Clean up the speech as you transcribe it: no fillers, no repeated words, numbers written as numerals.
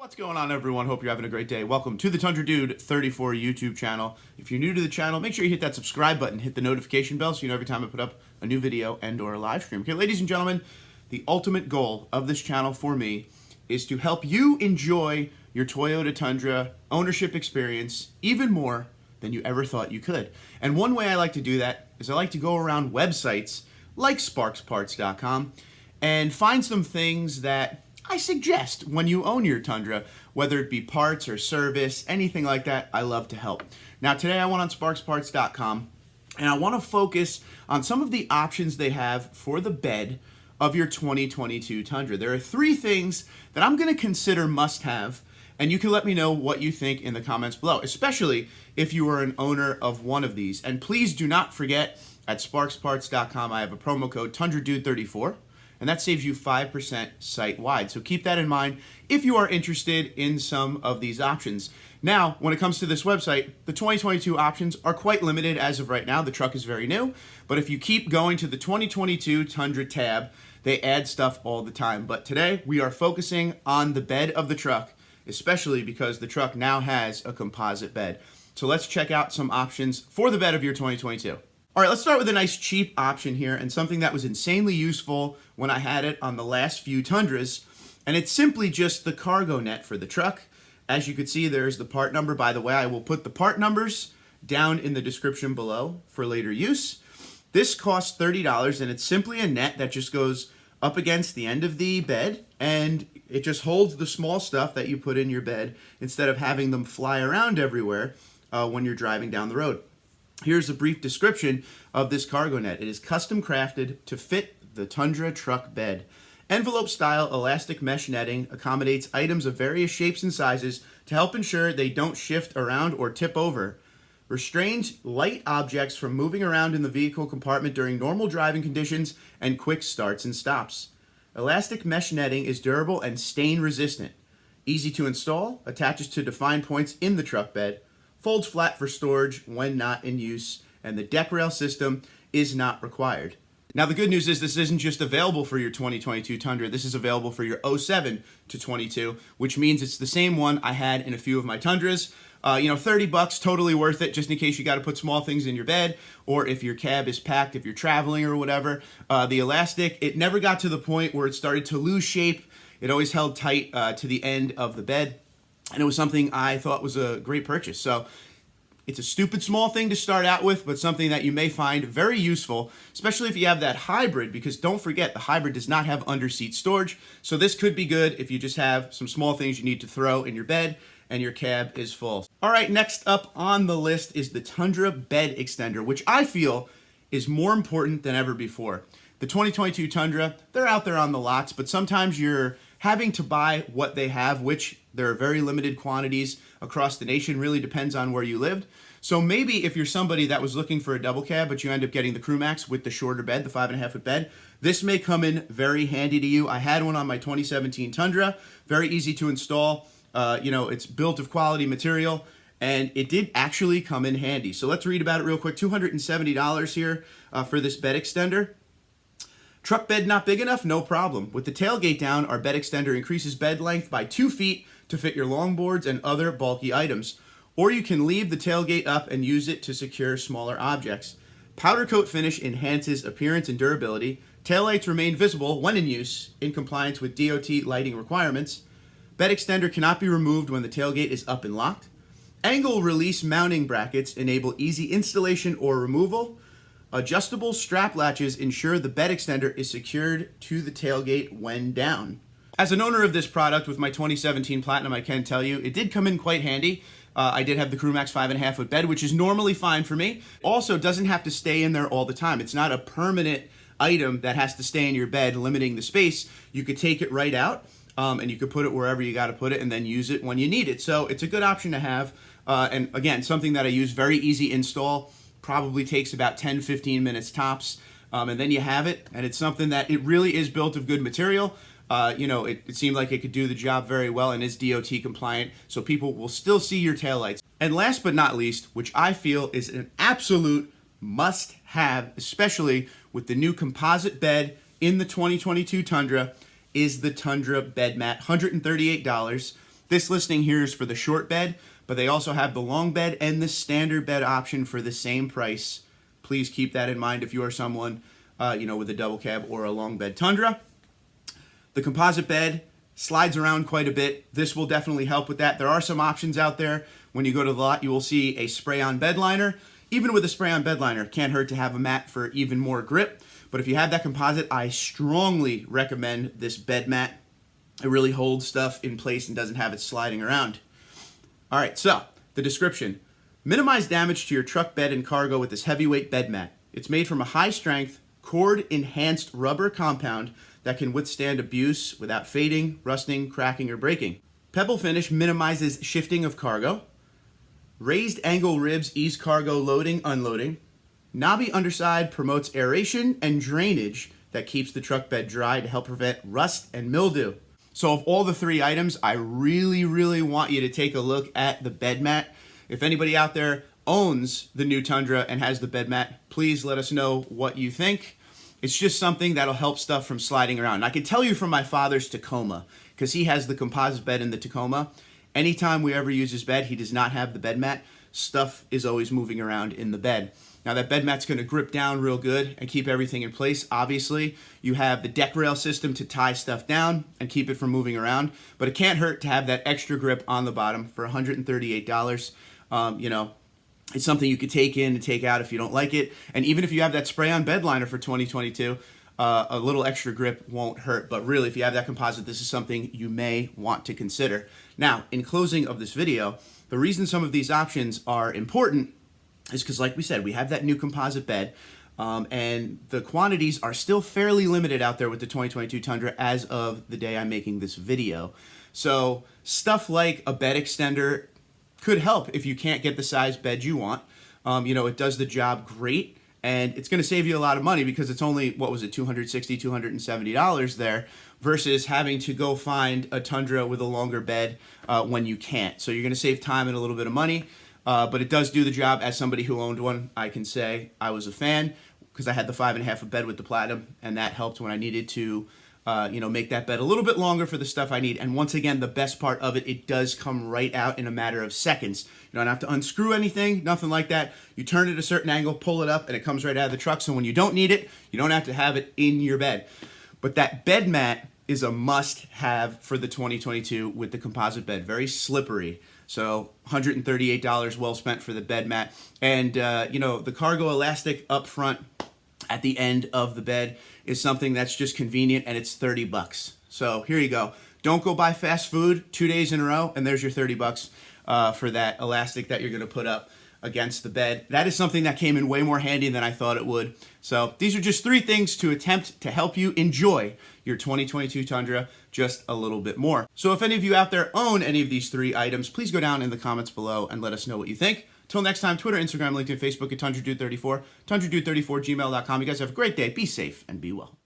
What's going on, everyone? Hope you're having a great day. Welcome to the Tundra Dude 34 YouTube channel. If you're new to the channel, make sure you hit that subscribe button, hit the notification bell so you know every time I put up a new video and or a live stream. Okay, ladies and gentlemen, the ultimate goal of this channel for me is to help you enjoy your Toyota Tundra ownership experience even more than you ever thought you could. And one way I like to do that is I like to go around websites like sparksparts.com and find some things that I suggest when you own your Tundra, whether it be parts or service, anything like that. I love to help. Now today I went on sparksparts.com and I want to focus on some of the options they have for the bed of your 2022 Tundra. There are three things that I'm going to consider must-have, and you can let me know what you think in the comments below, especially if you are an owner of one of these. And please do not forget, at sparksparts.com I have a promo code TundraDude34. And that saves you 5% site-wide. So keep that in mind if you are interested in some of these options. Now, when it comes to this website, the 2022 options are quite limited as of right now. The truck is very new. But if you keep going to the 2022 Tundra tab, they add stuff all the time. But today, we are focusing on the bed of the truck, especially because the truck now has a composite bed. So let's check out some options for the bed of your 2022. All right, let's start with a nice cheap option here and something that was insanely useful when I had it on the last few Tundras, and it's simply just the cargo net for the truck. As you can see, there's the part number. By the way, I will put the part numbers down in the description below for later use. This costs $30, and it's simply a net that just goes up against the end of the bed, and it just holds the small stuff that you put in your bed instead of having them fly around everywhere when you're driving down the road. Here's a brief description of this cargo net. It is custom crafted to fit the Tundra truck bed. Envelope-style elastic mesh netting accommodates items of various shapes and sizes to help ensure they don't shift around or tip over. Restrains light objects from moving around in the vehicle compartment during normal driving conditions and quick starts and stops. Elastic mesh netting is durable and stain-resistant. Easy to install, attaches to defined points in the truck bed, folds flat for storage when not in use, and the deck rail system is not required. Now the good news is this isn't just available for your 2022 Tundra, this is available for your 07 to 22, which means it's the same one I had in a few of my Tundras. $30, totally worth it, just in case you got to put small things in your bed, or if your cab is packed, if you're traveling or whatever. The elastic, it never got to the point where it started to lose shape. It always held tight to the end of the bed. And it was something I thought was a great purchase. So it's a stupid small thing to start out with, but something that you may find very useful, especially if you have that hybrid, because don't forget, the hybrid does not have under-seat storage. So this could be good if you just have some small things you need to throw in your bed and your cab is full. All right, next up on the list is the Tundra bed extender, which I feel is more important than ever before. The 2022 Tundra, they're out there on the lots, but sometimes you're having to buy what they have, which there are very limited quantities across the nation, really depends on where you lived. So maybe if you're somebody that was looking for a double cab, but you end up getting the Crew Max with the shorter bed, the 5.5 foot bed, this may come in very handy to you. I had one on my 2017 Tundra, very easy to install. It's built of quality material, and it did actually come in handy. So let's read about it real quick. $270 here for this bed extender. Truck bed not big enough? No problem. With the tailgate down, our bed extender increases bed length by 2 feet to fit your longboards and other bulky items. Or you can leave the tailgate up and use it to secure smaller objects. Powder coat finish enhances appearance and durability. Taillights remain visible when in use, in compliance with DOT lighting requirements. Bed extender cannot be removed when the tailgate is up and locked. Angle release mounting brackets enable easy installation or removal. Adjustable strap latches ensure the bed extender is secured to the tailgate when down. As an owner of this product with my 2017 Platinum, I can tell you it did come in quite handy. I did have the Crew Max 5.5 foot bed, which is normally fine for me. Also, doesn't have to stay in there all the time. It's not a permanent item that has to stay in your bed, limiting the space. You could take it right out, and you could put it wherever you got to put it and then use it when you need it. So it's a good option to have. And again, something that I use, very easy install. Probably takes about 10-15 minutes tops, and then you have it, and it's something that it really is built of good material. It seemed like it could do the job very well and is DOT compliant, so people will still see your taillights. And last but not least, which I feel is an absolute must-have, especially with the new composite bed in the 2022 Tundra, is the Tundra bed mat, $138. This listing here is for the short bed, but they also have the long bed and the standard bed option for the same price. Please keep that in mind if you are someone, with a double cab or a long bed Tundra. The composite bed slides around quite a bit. This will definitely help with that. There are some options out there. When you go to the lot, you will see a spray-on bed liner. Even with a spray-on bed liner, it can't hurt to have a mat for even more grip. But if you have that composite, I strongly recommend this bed mat. It really holds stuff in place and doesn't have it sliding around. All right, so the description. Minimize damage to your truck bed and cargo with this heavyweight bed mat. It's made from a high-strength, cord-enhanced rubber compound that can withstand abuse without fading, rusting, cracking, or breaking. Pebble finish minimizes shifting of cargo. Raised angle ribs ease cargo loading, unloading. Knobby underside promotes aeration and drainage that keeps the truck bed dry to help prevent rust and mildew. So of all the three items, I really, really want you to take a look at the bed mat. If anybody out there owns the new Tundra and has the bed mat, please let us know what you think. It's just something that'll help stuff from sliding around. And I can tell you from my father's Tacoma, because he has the composite bed in the Tacoma. Anytime we ever use his bed, he does not have the bed mat. Stuff is always moving around in the bed. Now that bed mat's going to grip down real good and keep everything in place. Obviously, you have the deck rail system to tie stuff down and keep it from moving around, but it can't hurt to have that extra grip on the bottom for $138. It's something you could take in and take out if you don't like it. And even if you have that spray-on bed liner for 2022, a little extra grip won't hurt. But really, if you have that composite, this is something you may want to consider. Now, in closing of this video, the reason some of these options are important is because, like we said, we have that new composite bed, and the quantities are still fairly limited out there with the 2022 Tundra as of the day I'm making this video. So stuff like a bed extender could help if you can't get the size bed you want. It does the job great, and it's going to save you a lot of money because it's only, $260, $270 there versus having to go find a Tundra with a longer bed when you can't. So you're going to save time and a little bit of money, but it does do the job. As somebody who owned one, I can say I was a fan because I had the 5.5 bed with the Platinum, and that helped when I needed to make that bed a little bit longer for the stuff I need. And once again, the best part of it, it does come right out in a matter of seconds. You don't have to unscrew anything, nothing like that. You turn it a certain angle, pull it up, and it comes right out of the truck. So when you don't need it, you don't have to have it in your bed. But that bed mat is a must-have for the 2022 with the composite bed. Very slippery. So $138 well spent for the bed mat. And, the cargo elastic up front at the end of the bed is something that's just convenient, and it's $30. So here you go. Don't go buy fast food 2 days in a row, and there's your $30 for that elastic that you're going to put up against the bed. That is something that came in way more handy than I thought it would. So these are just three things to attempt to help you enjoy your 2022 Tundra just a little bit more. So if any of you out there own any of these three items, please go down in the comments below and let us know what you think. Till next time, Twitter, Instagram, LinkedIn, Facebook at TundraDude34, TundraDude34, gmail.com. You guys have a great day. Be safe and be well.